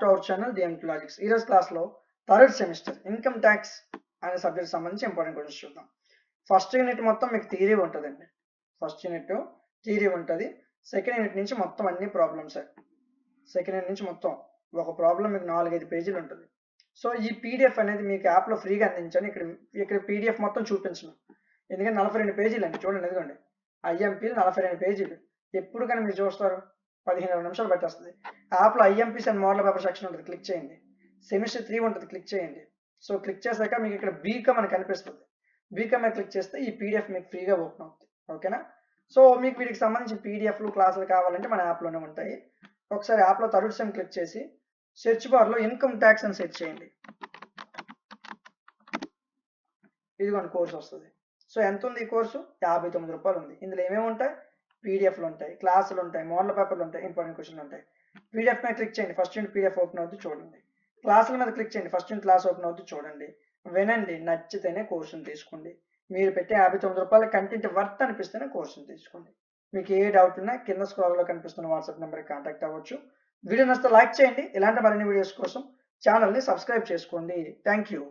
To our channel DMT logics. ఈ రోజు క్లాస్లో థర్డ్ సెమిస్టర్ ఇన్కమ్ ట్యాక్స్ అనే సబ్జెక్ట్ సంబంధించి ఇంపార్టెంట్ క్వశ్చన్స్ చూద్దాం. ఫస్ట్ యూనిట్ మొత్తం మీకు థియరీ ఉంటుందండి. ఫస్ట్ యూనిట్ థియరీ ఉంటుంది. సెకండ్ యూనిట్ నుంచి మొత్తం అన్ని ప్రాబ్లమ్స్. సెకండ్ యూనిట్ నుంచి మొత్తం ఒక ప్రాబ్లం మీకు 4-5 పేజీలు ఉంటుంది. సో ఈ పీడిఎఫ్ అనేది మీకు యాప్లో ఫ్రీగా అందించాను. ఇక్కడ పీడిఎఫ్ మొత్తం చూపించను, ఎందుకంటే 42 పేజీలు అండి. చూడండి, ఎదుగోండి, ఐఎంపీలు 42 పేజీలు. ఎప్పుడు కానీ మీరు చూస్తారు 15-20 నిమిషాలు పట్టేస్తుంది. యాప్లో ఐఎంపీస్ అండ్ మోడల్ పేపర్ సెక్షన్ ఉంటుంది, క్లిక్ చేయండి. సెమిస్టర్ 3 ఉంటుంది, క్లిక్ చేయండి. సో క్లిక్ చేశాక మీకు ఇక్కడ బీకామ్ అని కనిపిస్తుంది. బీకామ్ మీద క్లిక్ చేస్తే ఈ పీడిఎఫ్ మీకు ఫ్రీగా ఓపెన్ అవుతుంది. ఓకేనా? సో మీకు వీటికి సంబంధించిన పీడిఎఫ్లు క్లాసులు కావాలంటే మన యాప్లోనే ఉంటాయి. ఒకసారి యాప్లో థర్డ్ సెమ్ క్లిక్ చేసి సెర్చ్ బార్లో ఇన్కమ్ ట్యాక్స్ అని సెర్చ్ చేయండి. ఇదిగోండి కోర్సు వస్తుంది. సో ఎంత ఉంది ఈ కోర్సు? 59 రూపాయలు ఉంది. ఇందులో ఏమేమి ఉంటాయి? పీడిఎఫ్లు ఉంటాయి, క్లాసులు ఉంటాయి, మోడల్ పేపర్లు ఉంటాయి, ఇంపార్టెంట్ క్వశ్చన్లు ఉంటాయి. పీడిఎఫ్ మీద క్లిక్ చేయండి, ఫస్ట్ యూనిట్ పీడిఎఫ్ ఓపెన్ అవుతుంది, చూడండి. క్లాసుల మీద క్లిక్ చేయండి, ఫస్ట్ యూనిట్ క్లాస్ ఓపెన్ అవుతుంది, చూడండి. వినండి, నచ్చితేనే కోర్సును తీసుకోండి. మీరు పెట్టే 59 రూపాయల కంటెంట్ వర్త్ అనిపిస్తేనే కోర్సును తీసుకోండి. మీకు ఏ డౌట్ ఉన్నా కింద స్క్రోల్లో కనిపిస్తున్న వాట్సాప్ నెంబర్కి కాంటాక్ట్ అవ్వచ్చు. వీడియో నచ్చితే లైక్ చేయండి. ఇలాంటి మరిన్ని వీడియోస్ కోసం ఛానల్ని సబ్స్క్రైబ్ చేసుకోండి. Thank you.